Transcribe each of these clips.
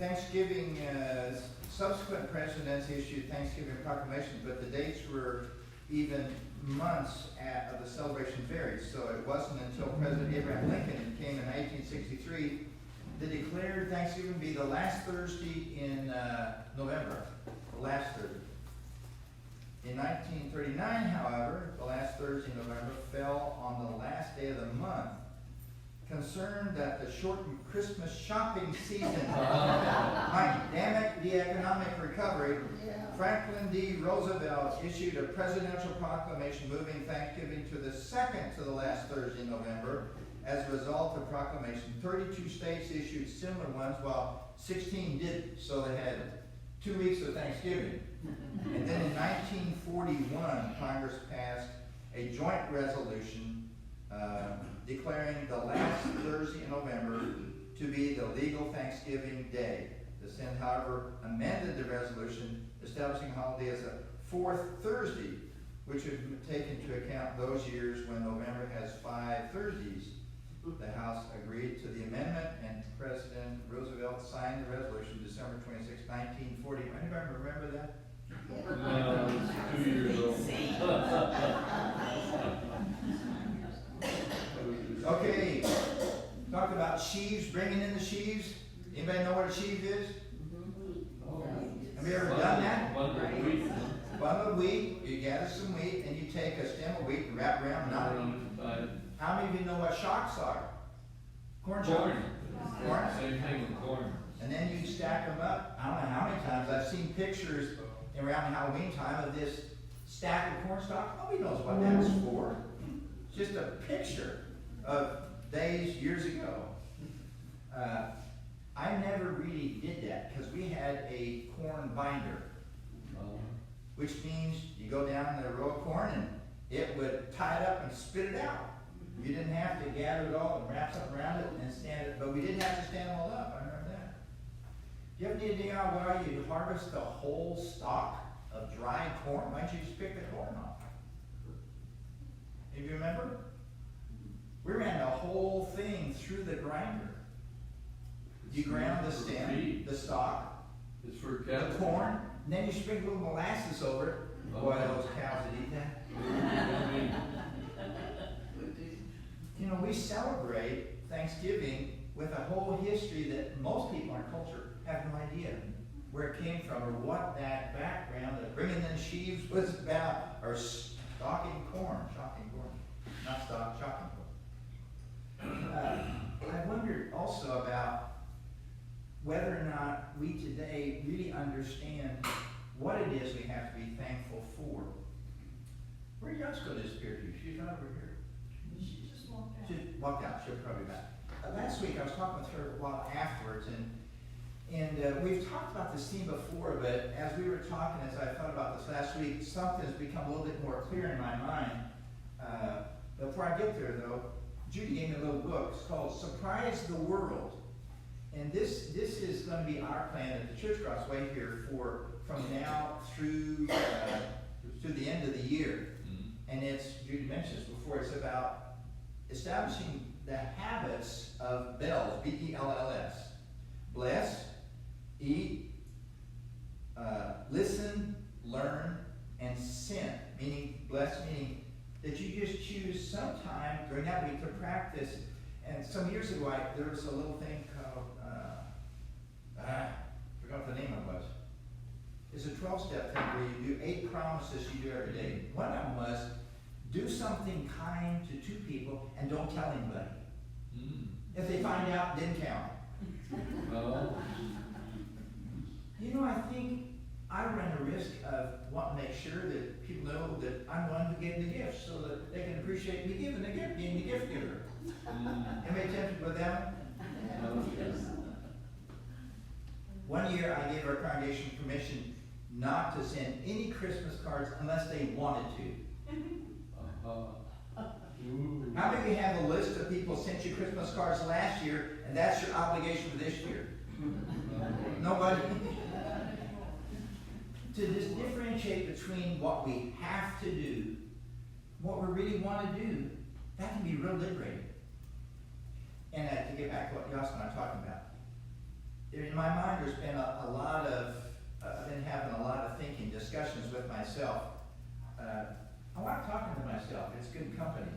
Thanksgiving, subsequent presidents issued Thanksgiving proclamations, but the dates were even months of the celebration varied. So it wasn't until President Abraham Lincoln came in 1963 that declared Thanksgiving to be the last Thursday in November, the last Thursday. In 1939, however, the last Thursday in November fell on the last day of the month. Concerned that the shortened Christmas shopping season might damage the economic recovery, Franklin D. Roosevelt issued a presidential proclamation moving Thanksgiving to the second to the last Thursday in November. As a result of the proclamation, 32 states issued similar ones, while 16 didn't. So they had 2 weeks of Thanksgiving. And then in 1941, Congress passed a joint resolution declaring the last Thursday in November to be the legal Thanksgiving Day. The Senate, however, amended the resolution, establishing the holiday as a fourth Thursday, which would take into account those years when November has 5 Thursdays. The House agreed to the amendment, and President Roosevelt signed the resolution December 26, 1940. Anybody remember that? No, it's 2 years old. Okay, talk about sheaves, bringing in the sheaves. Anybody know what a sheaf is? Have you ever done that? Bundle of wheat. Bundle of wheat, you gather some wheat, and you take a stem of wheat and wrap around a knot. How many of you know what shocks are? Corn shocks. Corn. Same thing with corn. And then you stack them up. I don't know how many times I've seen pictures around Halloween time of this stack of corn stalks. Nobody knows what that was for. It's just a picture of days, years ago. I never really did that because we had a corn binder, which means you go down the row of corn and it would tie it up and spit it out. You didn't have to gather it all and wrap something around it and stand it, but we didn't have to stand them all up. I remember that. Do you have any idea why you harvest the whole stalk of dried corn? Why don't you just pick the corn off? Do you remember? We ran the whole thing through the grinder. You ground the stem, the stalk, It's for the cattle. corn, and then you sprinkle a little molasses over it. Boy, those cows would eat that. You know, we celebrate Thanksgiving with a whole history that most people in our culture have no idea where it came from or what that background of bringing in sheaves was about, or stalking corn, not stalk, shocking corn. I wondered also about whether or not we today really understand what it is we have to be thankful for. Where did Yosko disappear to? She's not over here. She just walked out. She walked out. She'll probably be back. Last week I was talking with her a while afterwards, and we've talked about this theme before, but as we were talking, as I thought about this last week, something has become a little bit more clear in my mind. Before I get there, though, Judy gave me a little book. It's called Surprise the World. And this is going to be our plan at the Church Crossway here from now through the end of the year. And it's, Judy mentioned this before, it's about establishing the habits of bells, B-E-L-L-S. Bless, eat, listen, learn, and send. Meaning, bless meaning that you just choose some time during that week to practice. And some years ago, there was a little thing called, forgot what the name of it was. It's a 12-step thing where you do 8 promises you do every day. One of them was, do something kind to 2 people and don't tell anybody. If they find out, didn't count. You know, I think I run the risk of wanting to make sure that people know that I'm the one who gave the gift so that they can appreciate me giving the gift, being the gift giver. Anybody tempted with that? One year I gave our congregation permission not to send any Christmas cards unless they wanted to. How many of you have a list of people who sent you Christmas cards last year and that's your obligation for this year? Nobody? To just differentiate between what we have to do, what we really want to do, that can be real liberating. And to get back to what Yoss and I are talking about, in my mind, there's been a lot of, I've been having a lot of thinking, discussions with myself. I like talking to myself, it's good company.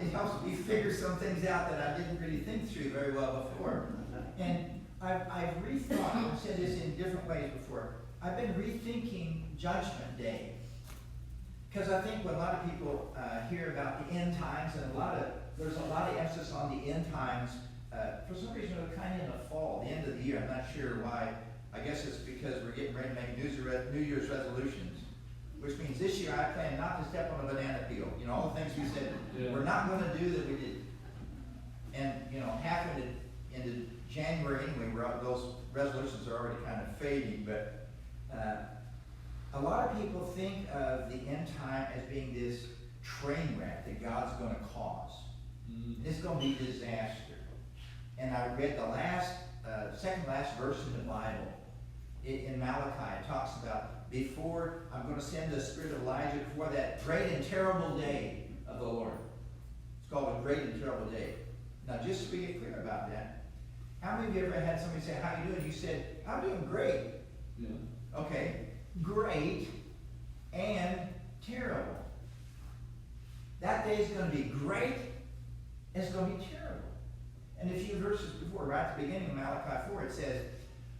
It helps me figure some things out that I didn't really think through very well before. And I've rethought, I've said this in different ways before, I've been rethinking Judgment Day. Because I think when a lot of people hear about the end times, and there's a lot of emphasis on the end times, for some reason we're kind of in the fall, the end of the year. I'm not sure why. I guess it's because we're getting ready to make New Year's resolutions, which means this year I plan not to step on a banana peel. You know, all the things we said we're not going to do that we did. And, you know, half into January anyway, those resolutions are already kind of fading, but a lot of people think of the end time as being this train wreck that God's going to cause. It's going to be disaster. And I read the second last verse in the Bible. In Malachi, it talks about, before I'm going to send the spirit of Elijah before that great and terrible day of the Lord. It's called a great and terrible day. Now, just to be clear about that, how many of you ever had somebody say, how you doing? You said, I'm doing great. Yeah. Okay, great and terrible. That day is going to be great, and it's going to be terrible. And a few verses before, right at the beginning of Malachi 4, it says,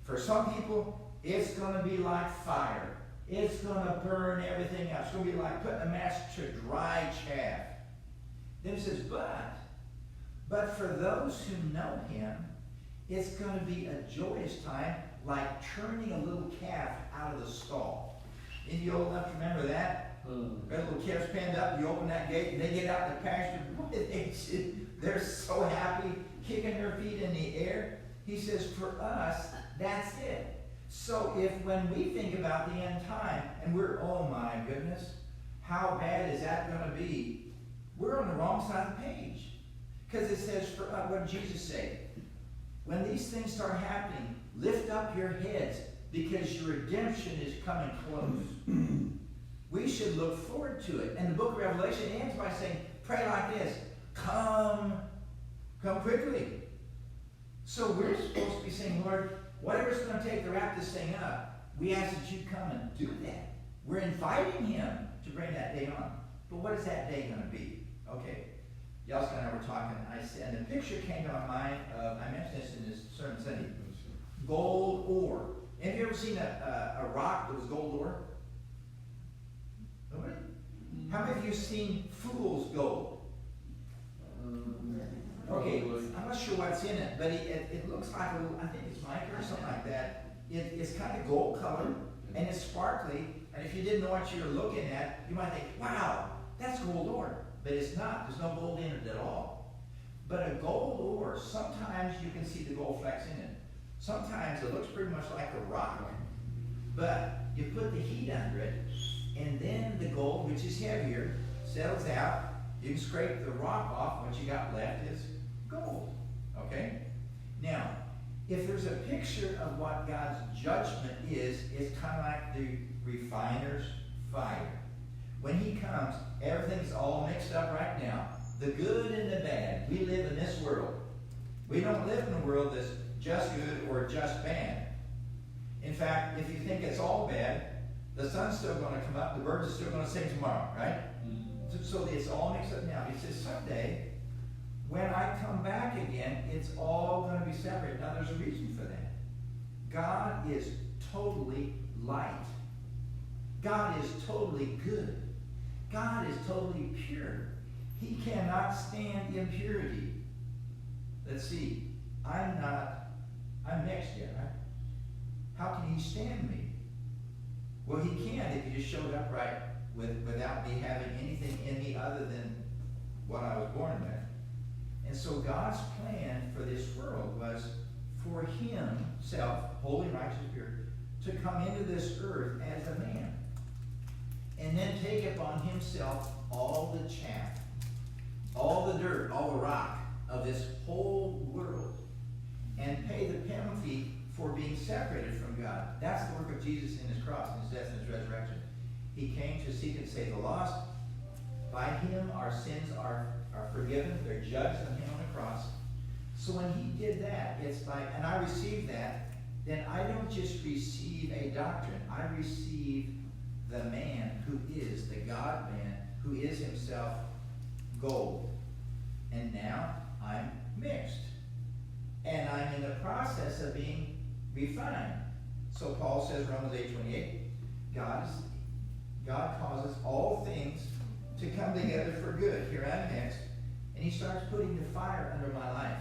for some people, it's going to be like fire. It's going to burn everything up. It's going to be like putting a match to dry chaff. Then it says, but for those who know him, it's going to be a joyous time, like turning a little calf out of the stall. Any of you old enough to remember that? That little calf's penned up, you open that gate, and they get out in the pasture. They're so happy, kicking their feet in the air. He says, for us, that's it. So when we think about the end time, and we're, oh my goodness, how bad is that going to be? We're on the wrong side of the page. Because it says, what did Jesus say? When these things start happening, lift up your heads, because your redemption is coming close. We should look forward to it. And the book of Revelation ends by saying, pray like this, come quickly. So we're supposed to be saying, Lord, whatever it's going to take to wrap this thing up, we ask that you come and do that. We're inviting him to bring that day on. But what is that day going to be? Okay. Yelska and I were talking, and the picture came to my mind of, I mentioned this in this sermon Sunday, gold ore. Have you ever seen a rock that was gold ore? Nobody? How many of you have seen fool's gold? Okay, I'm not sure what's in it, but it looks like a little, I think it's mica or something like that. It's kind of gold colored, and it's sparkly, and if you didn't know what you were looking at, you might think, wow, that's gold ore. But it's not. There's no gold in it at all. But a gold ore, sometimes you can see the gold flecks in it. Sometimes it looks pretty much like a rock. But you put the heat under it, and then the gold, which is heavier, settles out. You can scrape the rock off. What you got left is gold. Okay? Now, if there's a picture of what God's judgment is, it's kind of like the refiner's fire. When he comes, everything's all mixed up right now. The good and the bad. We live in this world. We don't live in a world that's just good or just bad. In fact, if you think it's all bad, the sun's still going to come up, the birds are still going to sing tomorrow, right? So it's all mixed up now. He says, someday, when I come back again, it's all going to be separate. Now, there's a reason for that. God is totally light. God is totally good. God is totally pure. He cannot stand impurity. Let's see. I'm next yet, right? How can he stand me? Well, he can if he just showed up right without me having anything in me other than what I was born with. And so God's plan for this world was for himself, holy, righteous, pure, to come into this earth as a man. And then take upon himself all the chaff, all the dirt, all the rock of this whole world, and pay the penalty for being separated from God. That's the work of Jesus in his cross, in his death and his resurrection. He came to seek and save the lost. By him our sins are forgiven. They're judged on him on the cross. So when he did that, it's like, and I received that, then I don't just receive a doctrine, I receive the man who is the God-man, who is himself gold. And now I'm mixed. And I'm in the process of being refined. So Paul says, Romans 8:28, God causes all things to come together for good. Here I'm next. And he starts putting the fire under my life.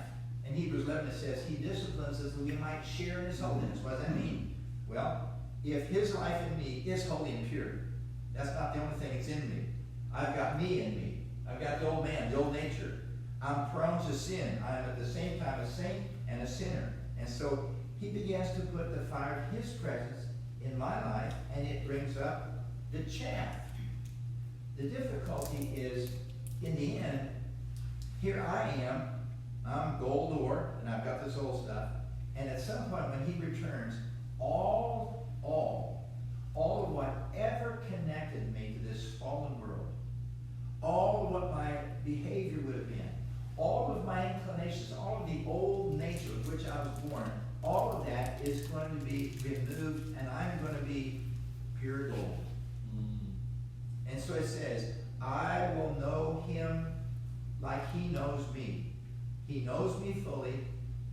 In Hebrews 11 it says, he disciplines us that we might share in his holiness. What does that mean? Well, if his life in me is holy and pure, that's not the only thing that's in me. I've got me in me. I've got the old man, the old nature. I'm prone to sin. I'm at the same time a saint and a sinner. And so he begins to put the fire of his presence in my life, and it brings up the chaff. The difficulty is, in the end, here I am, I'm gold ore, and I've got this old stuff, and at some point when he returns, all of whatever connected me to this fallen world, all of what my behavior would have been, all of my inclinations, all of the old nature of which I was born, all of that is going to be removed, and I'm going to be pure gold. And so it says, I will know him like he knows me. He knows me fully,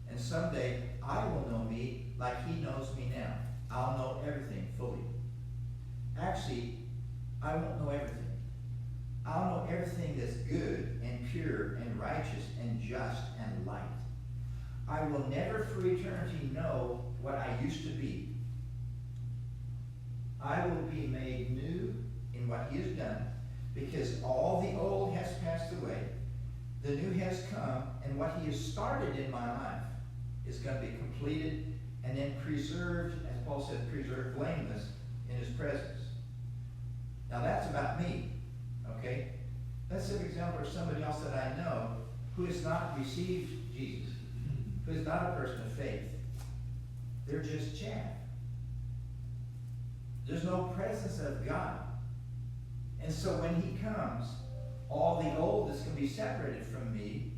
and someday I will know me like he knows me now. I'll know everything fully. Actually, I won't know everything. I'll know everything that's good and pure and righteous and just and light. I will never for eternity know what I used to be. I will be made new in what he has done, because all the old has passed away, the new has come, and what he has started in my life is going to be completed and then preserved, as Paul said, preserved blameless in his presence. Now that's about me, okay? Let's take an example of somebody else that I know who has not received Jesus, who is not a person of faith. They're just chaff. There's no presence of God. And so when he comes, all the old is going to be separated from me.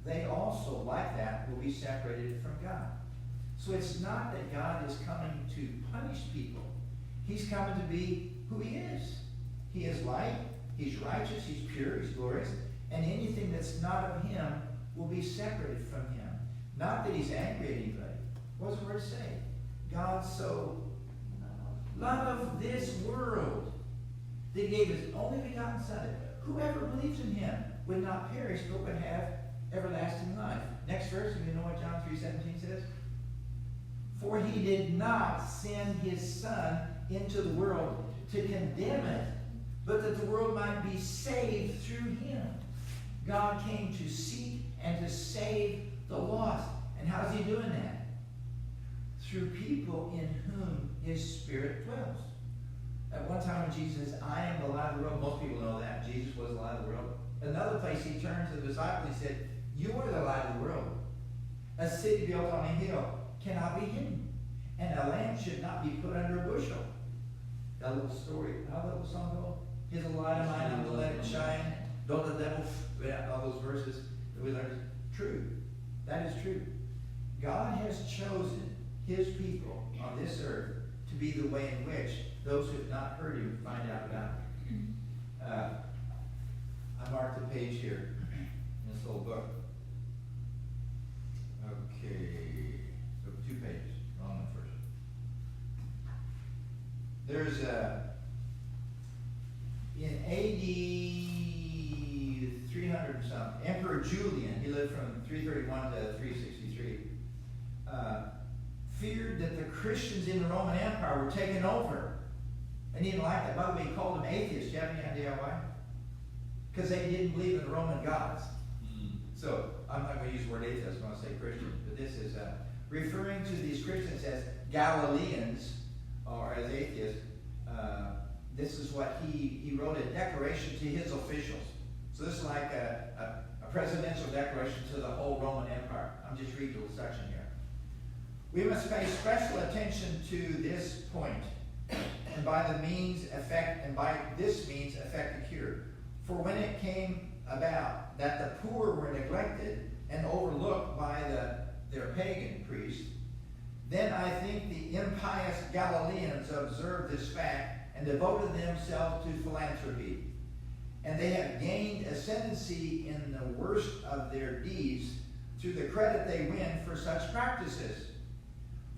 They also, like that, will be separated from God. So it's not that God is coming to punish people. He's coming to be who he is. He is light, he's righteous, he's pure, he's glorious, and anything that's not of him will be separated from him. Not that he's angry at anybody. What does the word say? God so loved this world that he gave his only begotten Son. Whoever believes in him would not perish, but would have everlasting life. Next verse, do you know what John 3:17 says? For he did not send his Son into the world to condemn it, but that the world might be saved through him. God came to seek and to save the lost. And how's he doing that? Through people in whom his Spirit dwells. At one time when Jesus says, I am the light of the world, most people know that. Jesus was the light of the world. Another place he turned to the disciples and said, you are the light of the world. A city built on a hill cannot be hidden, and a lamp should not be put under a bushel. That little story, how that little song go? Here's a light of mine, I'm going to let it shine. Don't the devil, all those verses that we learned. True. That is true. God has chosen his people on this earth to be the way in which those who have not heard him find out about him. I marked the page here in this little book. Okay, so 2 pages. Wrong one first. There's in AD 300 and something, Emperor Julian, he lived from 331 to 363, feared that the Christians in the Roman Empire were taken over. And he didn't like that. By the way, he called them atheists. Do you have any idea why? Because they didn't believe in the Roman gods. So, I'm not going to use the word atheist, I'm going to say Christian. But this is referring to these Christians as Galileans, or as atheists. This is what he wrote a declaration to his officials. So this is like a presidential declaration to the whole Roman Empire. I'm just reading a little section here. We must pay special attention to this point, and by this means effect a cure. For when it came about that the poor were neglected, and overlooked by their pagan priests, then I think the impious Galileans observed this fact and devoted themselves to philanthropy. And they have gained ascendancy in the worst of their deeds through the credit they win for such practices.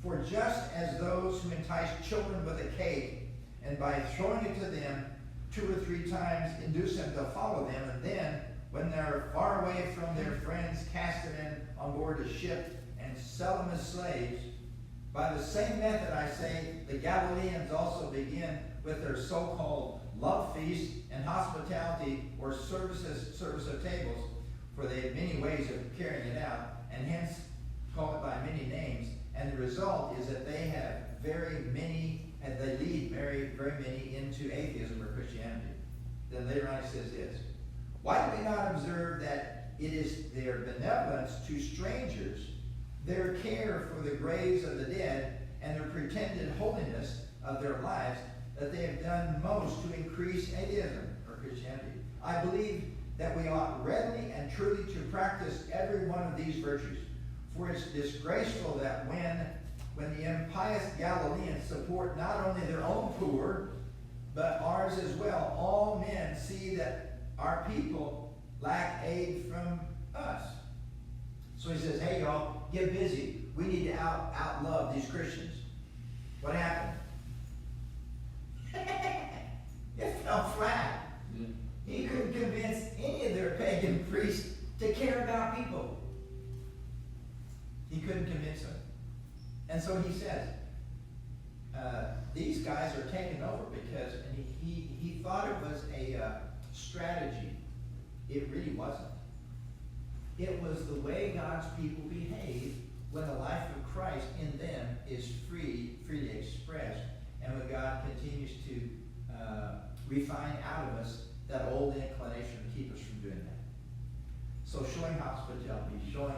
For just as those who entice children with a cake, and by throwing it to them 2 or 3 times induce them to follow them, and then, when they're far away from their friends, cast them in on board a ship and sell them as slaves, by the same method, I say, the Galileans also begin with their so-called love feast and hospitality or service of tables, for they have many ways of carrying it out, and hence call it by many names. And the result is that they have very many, and they lead very, very many into atheism or Christianity. Then later on he says this: why do we not observe that it is their benevolence to strangers, their care for the graves of the dead, and their pretended holiness of their lives that they have done most to increase atheism or Christianity? I believe that we ought readily and truly to practice every one of these virtues. For it's disgraceful that when the impious Galileans support not only their own poor, but ours as well, all men see that our people lack aid from us. So he says, hey y'all, get busy. We need to outlove these Christians. What happened? It fell flat. Yeah. He couldn't convince any of their pagan priests to care about people. He couldn't convince them. And so he says, these guys are taking over because, and he thought it was a strategy. It really wasn't. It was the way God's people behave when the life of Christ in them is freely expressed, and when God continues to refine out of us that old inclination to keep us from doing that. So showing hospitality, showing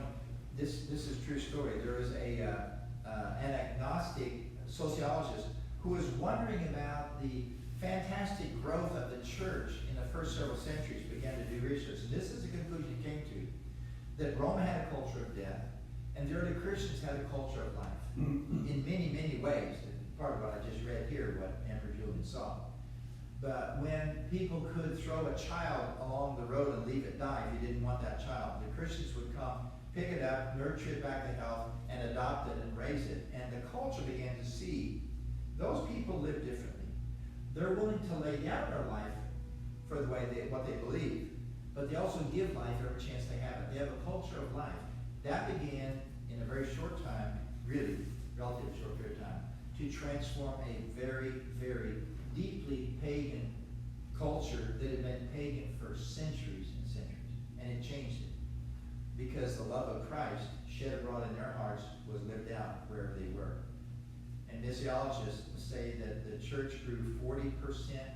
this is a true story. There was an agnostic sociologist who was wondering about the fantastic growth of the church in the first several centuries, began to do research. And this is the conclusion he came to: that Rome had a culture of death, and the early Christians had a culture of life in many, many ways. Part of what I just read here, what Amber Julian saw. But when people could throw a child along the road and leave it die if you didn't want that child, the Christians would come, pick it up, nurture it back to health, and adopt it and raise it. And the culture began to see those people live differently. They're willing to lay down their life for what they believe, but they also give life every chance they have it. They have a culture of life. That began in a very short time, really, relatively short period of time, to transform a very, very deeply pagan culture that had been pagan for centuries and centuries. And it changed it. Because the love of Christ shed abroad in their hearts was lived out wherever they were. And missiologists say that the church grew 40%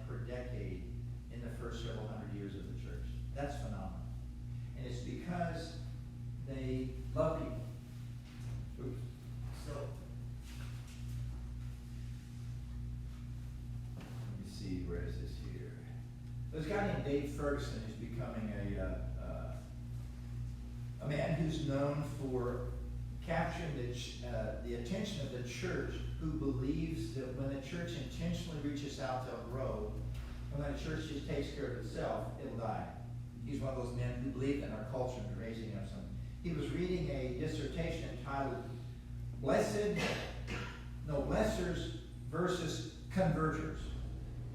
per decade in the first several hundred years of the church. That's phenomenal. And it's because they love people. Oops. So, let me see, where is this here? There's a guy named Dave Ferguson who's becoming a man who's known for capturing the attention of the church, who believes that when the church intentionally reaches out, they'll grow. And when the church just takes care of itself, it'll die. He's one of those men who believe in our culture and raising up some. He was reading a dissertation entitled Blessers versus Converters.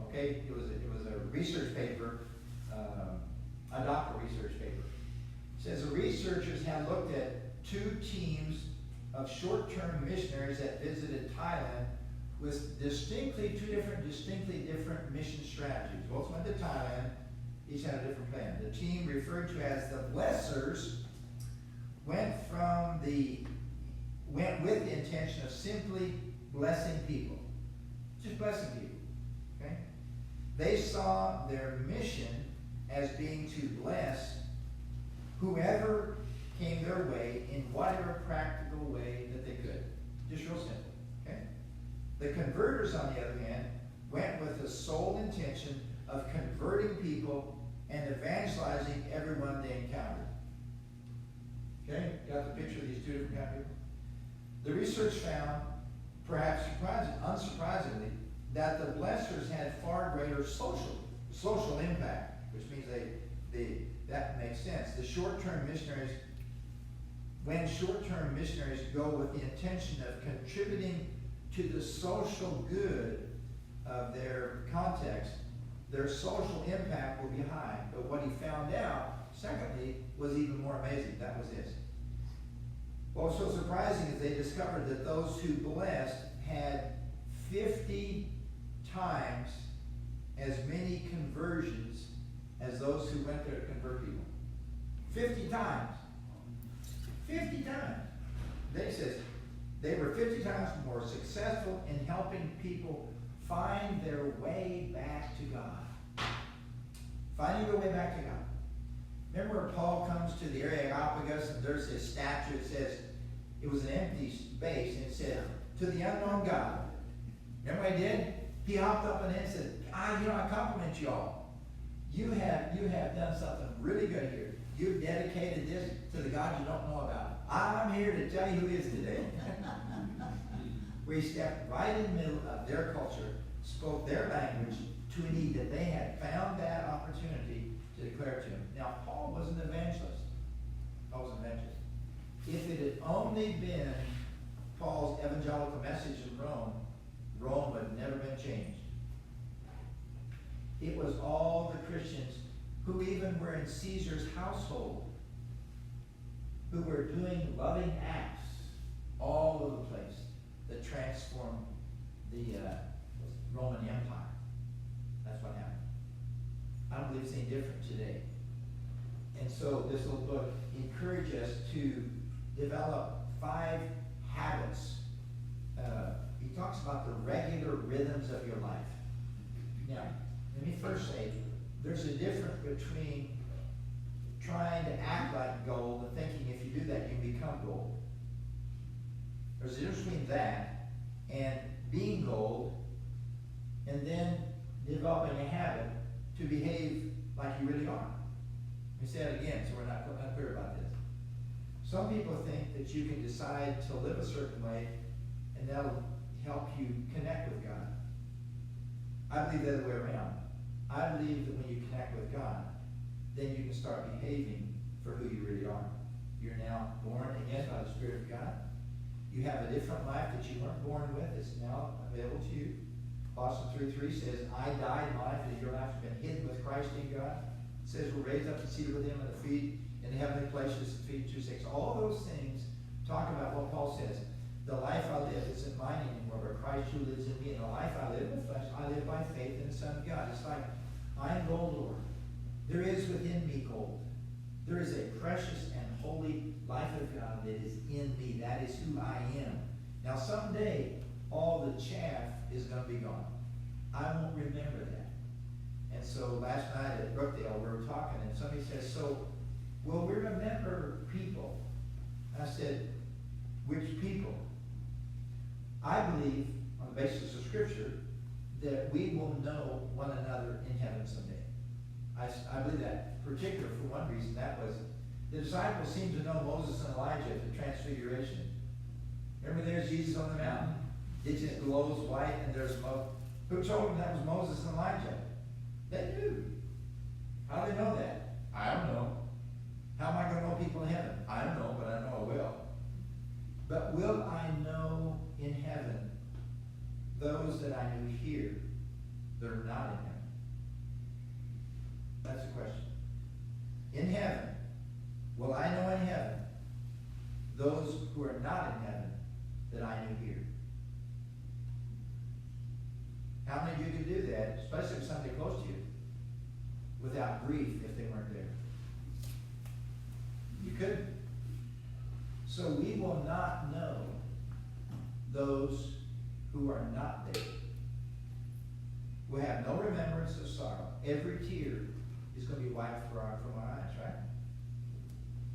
Okay, it was a research paper, a doctoral research paper. It says the researchers had looked at 2 teams of short-term missionaries that visited Thailand with distinctly different mission strategies. Both went to Thailand, each had a different plan. The team referred to as the Blessers went with the intention of simply blessing people. Just blessing people. Okay? They saw their mission as being to bless whoever came their way in whatever practical way that they could. Just real simple. Okay? The converters, on the other hand, went with the sole intention of converting people and evangelizing everyone they encountered. Okay, got the picture of these two different kind of people? The research found, perhaps unsurprisingly, that the blessers had far greater social impact, which means that makes sense. When short-term missionaries go with the intention of contributing to the social good of their context, their social impact will be high. But what he found out, secondly, was even more amazing. That was this. What was so surprising is they discovered that those who blessed had 50 times as many conversions as those who went there to convert people. 50 times. 50 times. They says they were 50 times more successful in helping people find their way back to God. Finding their way back to God. Remember where Paul comes to the Areopagus and there's this statue, it says, it was an empty space, and it said, to the unknown God. Remember what he did? He hopped up in it and said, I compliment you all. You have done something really good here. You've dedicated this to the God you don't know about. I'm here to tell you who he is today. We stepped right in the middle of their culture, spoke their language to a need that they had found that opportunity to declare to him. Now, Paul was an evangelist. Paul was an evangelist. If it had only been Paul's evangelical message in Rome, Rome would have never been changed. It was all the Christians who even were in Caesar's household, who were doing loving acts all over the place that transformed the Roman Empire. That's what happened. I don't believe it's any different today. And so this little book encourages us to develop 5 habits. He talks about the regular rhythms of your life. Now, let me first say, there's a difference between trying to act like gold and thinking if you do that, you can become gold. There's a difference between that and being gold and then developing a habit to behave like you really are. Let me say that again so we're not clear about this. Some people think that you can decide to live a certain way and that'll help you connect with God. I believe the other way around. I believe that when you connect with God, then you can start behaving for who you really are. You're now born again by the Spirit of God. You have a different life that you weren't born with. It's now available to you. Colossians 3:3 says, I died, my life, and your life has been hidden with Christ in God. It says we're raised up and seated with him at the feet in the heavenly places, Ephesians 2:6. All those things talk about what Paul says. The life I live isn't mine anymore, but Christ who lives in me. And the life I live in the flesh, I live by faith in the Son of God. It's like, I am gold, Lord. There is within me gold. There is a precious and holy life of God that is in me. That is who I am. Now someday, all the chaff is going to be gone. I won't remember that. And so last night at Brookdale, we were talking, and somebody says, so, will we remember people? I said, which people? I believe, on the basis of Scripture, that we will know one another in heaven someday. I believe that, particularly for one reason, that was, the disciples seemed to know Moses and Elijah at the Transfiguration. Remember there's Jesus on the mountain? It just glows white and there's smoke. Who told them that was Moses and Elijah? They knew. How do they know that? I don't know. How am I going to know people in heaven? I don't know, but I know I will. But will I know in heaven those that I knew here that are not in heaven? That's the question. In heaven, will I know in heaven those who are not in heaven that I knew here? How many of you could do that, especially if somebody close to you, without grief if they weren't there? You couldn't. So we will not know those who are not there. We'll have no remembrance of sorrow. Every tear is going to be wiped from our eyes, right?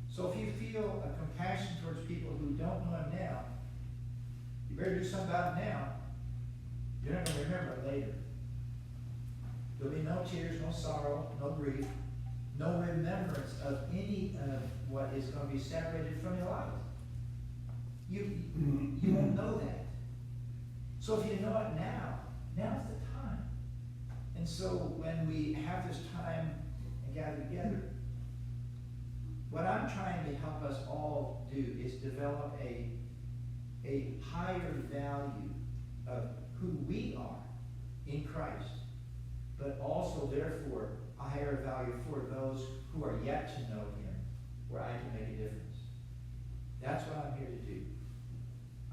So if you feel a compassion towards people who don't know him now, you better do something about it now. You're not going to remember it later. There'll be no tears, no sorrow, no grief. no remembrance of any of what is going to be separated from your life. You won't know that. So if you know it now, now's the time. And so when we have this time and gather together, what I'm trying to help us all do is develop a higher value of who we are in Christ, but also therefore a higher value for those who are yet to know him, where I can make a difference. That's what I'm here to do.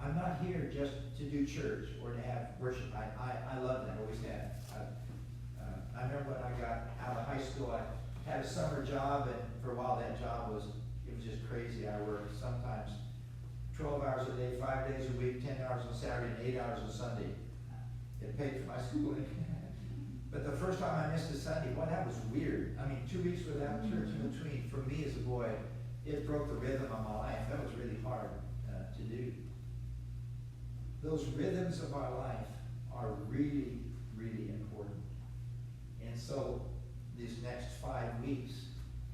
I'm not here just to do church or to have worship. I love that, always have. I remember when I got out of high school, I had a summer job, and for a while that job was just crazy. I worked sometimes 12 hours a day, 5 days a week, 10 hours on Saturday, and 8 hours on Sunday. It paid for my schooling. But the first time I missed a Sunday, boy, that was weird. I mean, 2 weeks without church in between, for me as a boy, it broke the rhythm of my life. That was really hard to do. Those rhythms of our life are really, really important. And so, these next 5 weeks,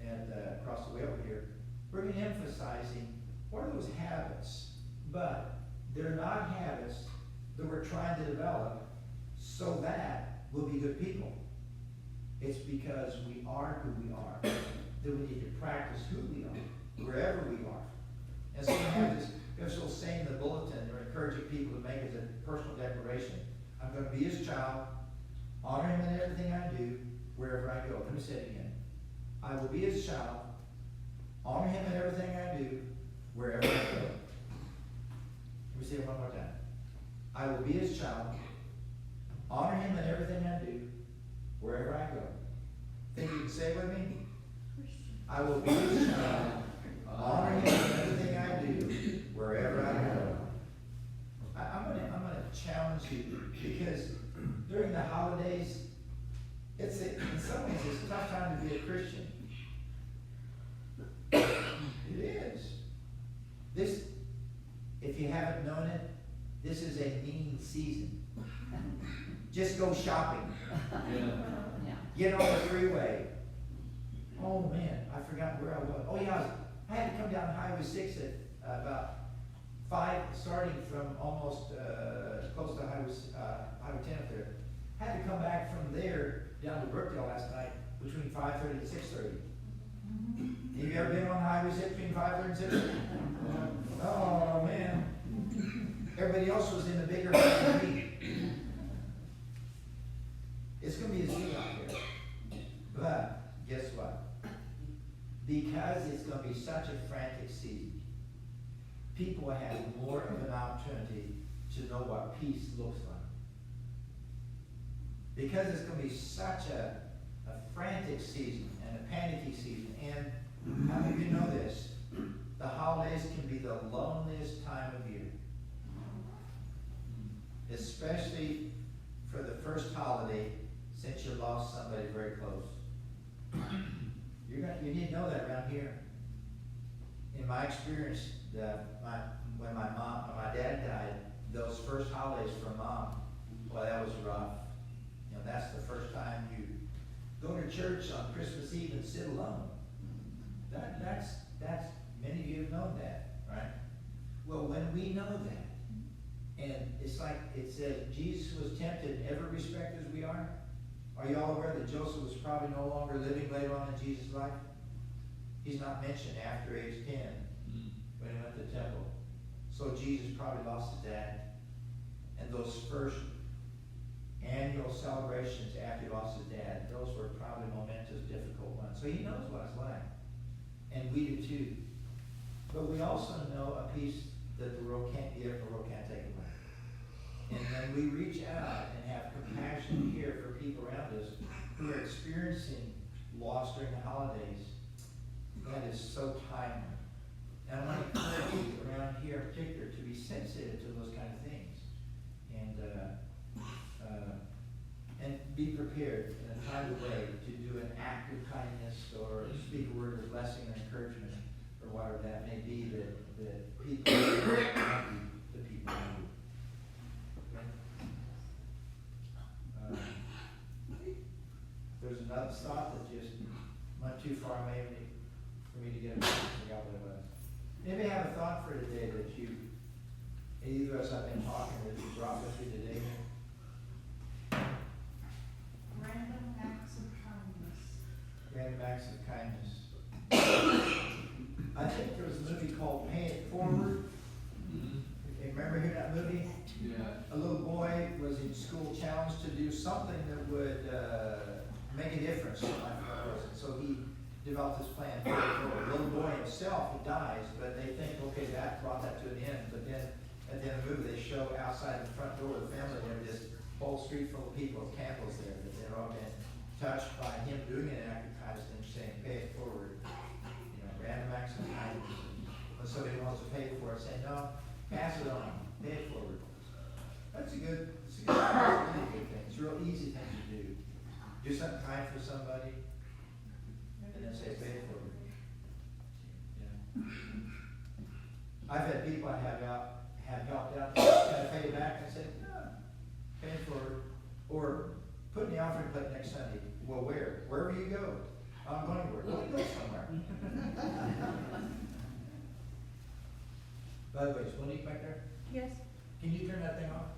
and across the way over here, we're going to be emphasizing what are those habits, but they're not habits that we're trying to develop so that we'll be good people. It's because we are who we are that we need to practice who we are, wherever we are. And so we have this little saying in the bulletin, we're encouraging people to make as a personal declaration. I'm going to be his child, honor him in everything I do, wherever I go. Let me say it again. I will be his child, honor him in everything I do, wherever I go. Let me say it one more time. I will be his child, honor him in everything I do, wherever I go. Think you can say it with me? I will be his child, honor him in everything I do, wherever I go. I'm gonna challenge you, because during the holidays, in some ways it's a tough time to be a Christian. It is. This, if you haven't known it, this is a mean season. Just go shopping. Yeah. Get on the freeway. Oh man, I forgot where I was. Oh yeah, I had to come down Highway 6 at about 5, starting from almost close to Highway 10 up there. Had to come back from there down to Brookdale last night between 5:30 and 6:30. Have you ever been on Highway 6 between 5:30 and 6:30? Oh man. Everybody else was in the bigger van than me. It's going to be a zoo out there. But guess what? Because it's going to be such a frantic season, people have more of an opportunity to know what peace looks like. Because it's going to be such a frantic season and a panicky season. And how many of you know this? The holidays can be the loneliest time of year. Especially for the first holiday since you lost somebody very close. You need to know that around here. In my experience, when my dad died, those first holidays for Mom, well, that was rough. You know, that's the first time you go to church on Christmas Eve and sit alone. That's many of you have known that, right? Well, when we know that, and it's like it said, Jesus was tempted in every respect as we are. Are you all aware that Joseph was probably no longer living later on in Jesus' life? He's not mentioned after age 10 when he went to the temple. So Jesus probably lost his dad. And those first annual celebrations after he lost his dad, those were probably momentous, difficult ones. So he knows what it's like. And we do too. But we also know a peace that the world can't give, the world can't take away. And when we reach out and have compassion here for people around us who are experiencing loss during the holidays, that is so timely. And I want to encourage you around here in particular to be sensitive to those kind of things. And be prepared in a timely way to do an act of kindness or speak a word of blessing or encouragement or whatever that may be that people around you, the people around you. There's another thought that just went went too far maybe for me to get it, figure out what it was. Anybody have a thought for today that you, either of us have been talking, that you brought with you today? Random acts of kindness. Random acts of kindness. I think there was a movie called Pay It Forward. You remember hearing that movie? Yeah. A little boy was in school challenged to do something that would make a difference in life of a person. So he developed this plan. The little boy himself, he dies, but they think, okay, that brought that to an end. But then at the end of the movie, they show outside the front door of the family, there's this whole street full of people with candles there, that they're all been touched by him doing an act of kindness and saying, pay it forward. You know, random acts of kindness. And when somebody wants to pay for it, say, no, pass it on, pay it forward. That's a good, it's a really good thing. It's a real easy thing to do. Do something kind for somebody, and then say, pay it forward. You know. I've had people I have helped out, kind of pay it back, and I said, no, pay it forward. Or put in the offering plate next Sunday. Well, where? Wherever you go. I'm going to work. Well, go somewhere. By the way, is Monique back there? Yes. Can you turn that thing off?